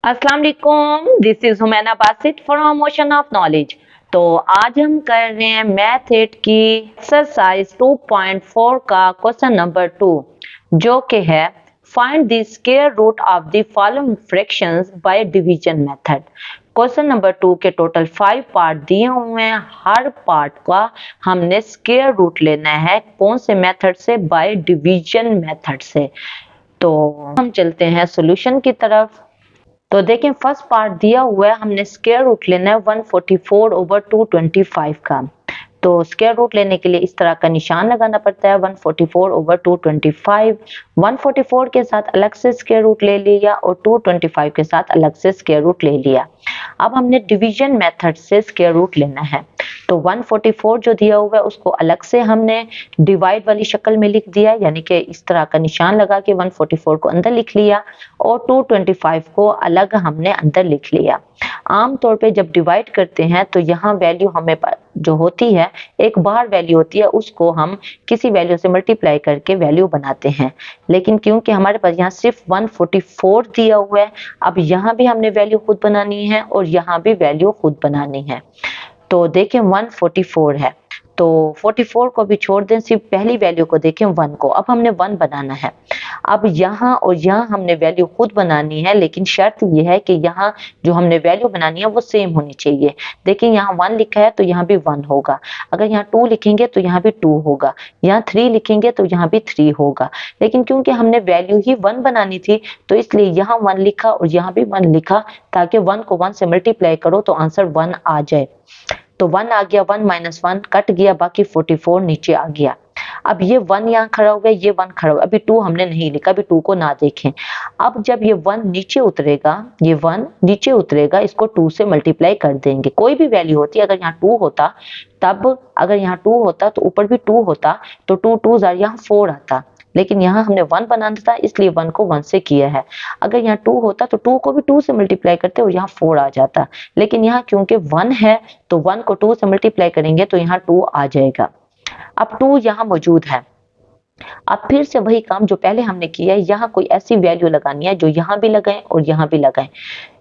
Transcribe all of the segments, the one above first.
अस्सलाम वालेकुम, this is हुमैना Basit from ocean of knowledge. तो आज हम कर रहे हैं मैथ 8 की एक्सरसाइज 2.4 का क्वेश्चन नंबर 2, जो कि है find the square root of the following fractions by division method. Question number 2 के टोटल 5 पार्ट दिए हुए हैं। हर पार्ट का हमने स्क्वायर रूट लेना है। कौन से मेथड से? बाय डिवीजन मेथड से। तो हम चलते हैं सॉल्यूशन की तरफ। तो देखें, फर्स्ट पार्ट दिया हुआ है, हमने स्क्वायर रूट लेना है 144 ओवर 225 का। तो स्क्वायर रूट लेने के लिए इस तरह का निशान लगाना पड़ता है 144 ओवर 225। 144 के साथ अलग से स्क्वायर रूट ले लिया और 225 के साथ अलग से स्क्वायर रूट ले लिया। अब हमने डिवीजन मेथड से स्क्वायर रूट लेना है। तो 144 जो दिया हुआ है उसको अलग से हमने डिवाइड वाली शक्ल में लिख दिया, यानी कि इस तरह का निशान लगा के 144 को अंदर लिख लिया और 225 को अलग हमने अंदर लिख लिया। आमतौर पे जब डिवाइड करते हैं तो यहाँ वैल्यू हमें जो होती है, एक बाहर वैल्यू होती है, उसको हम किसी वैल्यू से मल्टीप्लाई करके वैल्यू बनाते हैं। लेकिन क्योंकि हमारे पास यहाँ सिर्फ 144 दिया हुआ है, अब यहाँ भी हमने वैल्यू खुद बनानी है और यहाँ भी वैल्यू खुद बनानी है। तो देखें 144 है, तो 44 को भी छोड़ दें, सिर्फ पहली वैल्यू को देखें 1 को। अब हमने 1 बनाना है। अब यहाँ और यहाँ हमने वैल्यू खुद बनानी है, लेकिन शर्त यह है कि यहाँ जो हमने वैल्यू बनानी है वो सेम होनी चाहिए। देखिए यहाँ 1 लिखा है तो यहाँ भी 1 होगा। अगर यहाँ 2 लिखेंगे तो यहाँ भी 2 होगा। यहाँ 3 लिखेंगे तो यहाँ भी 3 होगा। लेकिन क्योंकि हमने वैल्यू ही 1 बनानी थी तो इसलिए यहाँ 1 लिखा और यहाँ भी 1 लिखा, ताकि 1 को 1 से मल्टीप्लाई करो तो आंसर 1 आ जाए। तो 1 आ गया, 1 माइनस 1 कट गया, बाकी 44 नीचे आ गया। अब ये 1 यहाँ खड़ा हो गया, ये 1 खड़ा हो गया। अभी 2 हमने नहीं लिखा, अभी 2 को ना देखें। अब जब ये 1 नीचे उतरेगा, ये 1 नीचे उतरेगा, इसको 2 से मल्टीप्लाई कर देंगे। कोई भी वैल्यू होती, अगर यहाँ 2 होता तब, अगर यहाँ 2 होता तो ऊपर भी 2 होता, तो 2 2 यहाँ 4 आता। लेकिन यहाँ हमने 1 बनाना था, इसलिए 1 को 1 से किया है। अगर यहाँ 2 होता तो 2 को भी 2 से मल्टीप्लाई करते और यहाँ 4 आ जाता। लेकिन यहाँ क्योंकि 1 है तो 1 को 2 से मल्टीप्लाई करेंगे तो यहाँ 2 आ जाएगा। अब 2 यहाँ मौजूद है। अब फिर से वही काम जो पहले हमने किया है, यहाँ कोई ऐसी वैल्यू लगानी है जो यहाँ भी लगाएं और यहाँ भी लगाएं।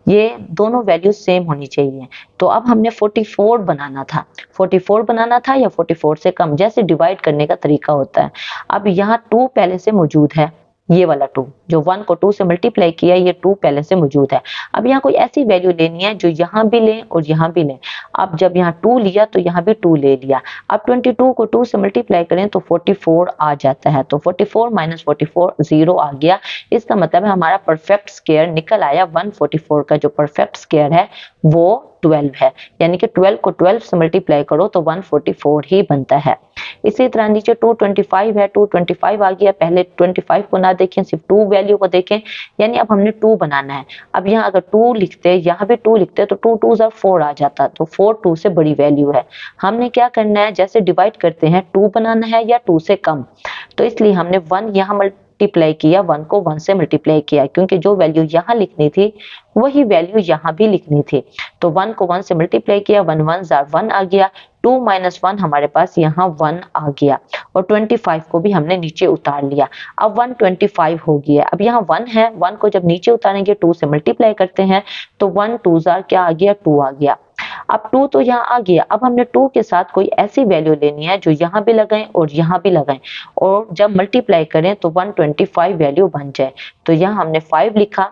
ये दोनों वैल्यू सेम होनी चाहिए। तो अब हमने 44 बनाना था। 44 बनाना था या 44 से कम, जैसे डिवाइड करने का तरीका होता है। अब यहाँ 2 पहले से मौजूद है, ये वाला 2 जो 1 को 2 से मल्टीप्लाई किया, ये 2 पहले से मौजूद है। अब यहाँ कोई ऐसी वैल्यू लेनी है जो यहाँ भी लें और यहाँ भी लें। अब जब यहाँ 2 लिया तो यहाँ भी 2 ले लिया। अब 22 को 2 से मल्टीप्लाई करें तो 44 आ जाता है। तो 44 माइनस 44 0 आ गया। इसका मतलब है हमारा परफेक्ट स्क्वायर निकल आया। 144 का जो परफेक्ट स्क्वायर है वो 12 है, यानी कि 12 को 12 से मल्टीप्लाई करो तो 144 ही बनता है। इसी तरह नीचे 225 है, 225 आ गया। पहले 25 को ना देखें, सिर्फ 2 वैल्यू को देखें, यानी अब हमने 2 बनाना है। अब यहाँ अगर 2 लिखते, यहाँ भी 2 लिखते तो 2 2 4 आ जाता, तो 4 2 से बड़ी वैल्यू है। हमने क्या करना है, जैसे डिवाइड करते हैं 2 बनाना है या 2 से कम। तो इसलिए हमने 1 यहाँ मल्टीप्लाई किया, 1 को 1 से मल्टीप्लाई किया, क्योंकि जो वैल्यू यहाँ लिखनी थी वही वैल्यू यहाँ भी लिखनी थी। तो 1 को 1 से मल्टीप्लाई किया, 1 1 1 आ गया। 2 माइनस 1 हमारे पास यहाँ 1 आ गया और 25 को भी हमने नीचे उतार लिया। अब 125 हो गया। अब यहाँ 1 है, 1 को जब नीचे उतारेंगे 2 से मल्टीप्लाई करते हैं तो 1 2 क्या आ गया, 2 आ गया। अब 2 तो यहाँ आ गया। अब हमने 2 के साथ कोई ऐसी वैल्यू लेनी है जो यहाँ भी लगाएं और यहाँ भी लगाएं, और जब मल्टीप्लाई करें तो 125 वैल्यू बन जाए। तो यहाँ हमने 5 लिखा,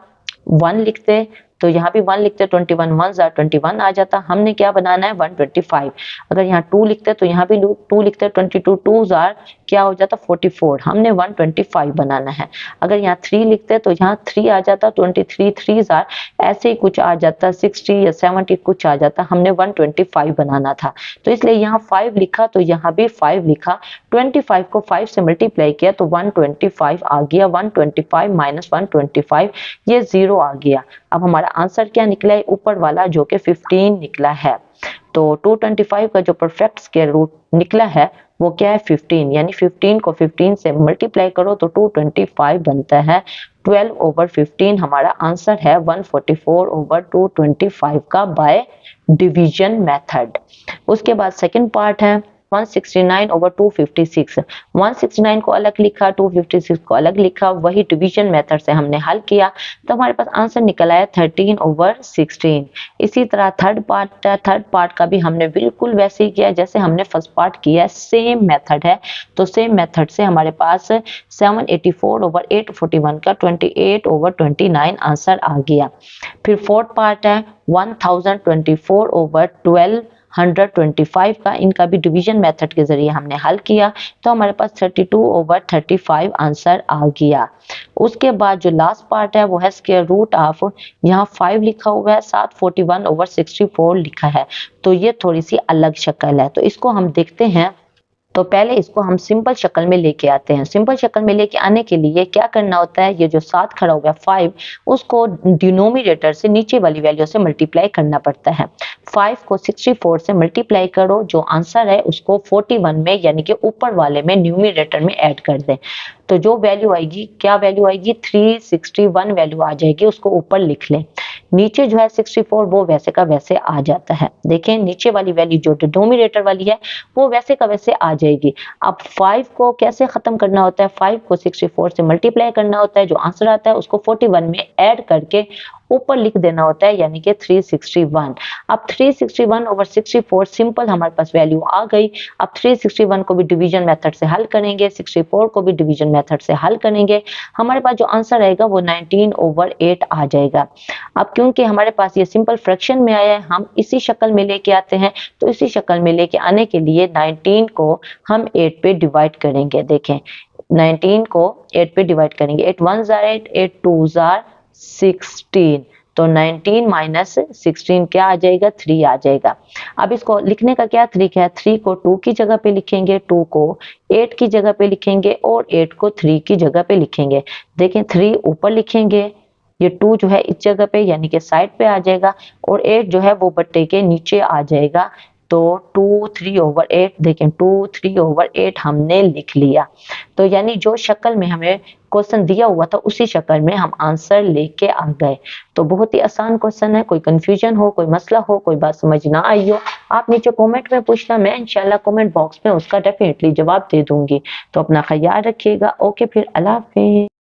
1 लिखते तो यहाँ भी 1 लिखते, 21 1 21 आ जाता। हमने क्या बनाना है, 125। अगर यहाँ 2 लिखते तो यहाँ भी 2 लिखते, 22 2 क्या हो जाता, 44। हमने 125 बनाना है। अगर यहाँ 3 लिखते तो यहाँ 3 आ जाता, 23 3 ऐसे ही कुछ आ जाता, 60 या 70 कुछ आ जाता। हमने 125 बनाना था, तो इसलिए यहाँ 5 लिखा तो यहाँ भी 5 लिखा। 25 को 5 से मल्टीप्लाई किया तो 125 आ गया। 125 माइनस 125 ये 0 आ गया। अब हमारा आंसर क्या निकला है, ऊपर वाला, जो कि 15 निकला है। तो 225 का जो परफेक्ट स्क्वायर रूट निकला है वो क्या है, 15। यानी 15 को 15 से मल्टीप्लाई करो तो 225 बनता है। 12 ओवर 15 हमारा आंसर है 144 ओवर 225 का बाय डिवीजन मेथड। उसके बाद सेकंड पार्ट है 169 over 256। 169 को अलग लिखा, 256 को अलग लिखा, वही डिवीजन मेथड से हमने हल किया तो हमारे पास आंसर निकल आया 13 over 16। इसी तरह थर्ड पार्ट का भी हमने बिल्कुल वैसे ही किया जैसे हमने फर्स्ट पार्ट किया, सेम मेथड है। तो सेम मेथड से हमारे पास 784 over 841 का 28 over 29 आंसर आ गया। फिर फोर्थ पार्ट है 1024 over 1225 का, इनका भी डिवीजन मेथड के जरिए हमने हल किया तो हमारे पास 32 over 35 आंसर आ गया। उसके बाद जो लास्ट पार्ट है वो है स्क्वायर रूट ऑफ, यहाँ 5 लिखा हुआ है, 741 over 64 लिखा है, तो ये थोड़ी सी अलग शक्ल है, तो इसको हम देखते हैं। तो पहले इसको हम सिंपल शक्ल में लेके आते हैं। सिंपल शक्ल में लेके आने के लिए क्या करना होता है, ये जो साथ खड़ा हुआ है 5, उसको डिनोमिनेटर से नीचे वाली वैल्यू से मल्टीप्लाई करना पड़ता है। 5 को 64 से मल्टीप्लाई करो, जो आंसर है उसको 41 में यानी कि ऊपर वाले में न्यूमिनेटर में ऐड कर दें, तो जो वैल्यू आएगी, क्या वैल्यू आएगी, 361 वैल्यू आ जाएगी, उसको ऊपर लिख लें। नीचे जो है 64 वो वैसे का वैसे आ जाता है। देखें नीचे वाली वैल्यू जो डिनोमिनेटर वाली है वो वैसे का वैसे आ जाएगी। अब 5 को कैसे खत्म करना होता है, 5 को 64 से मल्टीप्लाई करना होता है, जो आंसर आता है उसको 41 में ऐड करके ऊपर लिख देना होता है, यानी कि 361। अब 361 over 64 सिंपल हमारे पास वैल्यू आ गई। अब 361 को भी डिवीजन मेथड से हल करेंगे, 64 को भी डिवीजन मेथड से हल करेंगे, हमारे पास जो आंसर आएगा वो 19 over 8 आ जाएगा। अब क्योंकि हमारे पास ये सिंपल फ्रैक्शन में आया है, हम इसी शक्ल में लेके आते हैं, तो इसी शक्ल में लेके आने के लिए 19 को हम 8 पे डिवाइड करेंगे। देखें 19 को 8 पे डिवाइड करेंगे, 8 1 जार 8, 8 2 जार 16, तो 19 माइनस 16 क्या आ जाएगा, 3 आ जाएगा। अब इसको लिखने का क्या तरीका है, 3 को 2 की जगह पे लिखेंगे, 2 को 8 की जगह पे लिखेंगे और 8 को 3 की जगह पे लिखेंगे। देखें 3 ऊपर लिखेंगे, ये 2 जो है इस जगह पे यानी कि साइड पे आ जाएगा, और 8 जो है वो बट्टे के नीचे आ जाएगा, तो 2 3 over 8, देखें 2 3 over 8 हमने लिख लिया। तो यानी जो शक्ल में हमें क्वेश्चन दिया हुआ था उसी शक्ल में हम आंसर लेके आ गए। तो बहुत ही आसान क्वेश्चन है, कोई कंफ्यूजन हो, कोई मसला हो, कोई बात समझ ना आई हो, आप नीचे कमेंट में पूछना, मैं इंशाल्लाह कमेंट बॉक्स में उसका डेफिनेटली जवाब दे दूंगी। तो अपना ख्याल रखिएगा। ओके, फिर अल्लाह हाफिज़।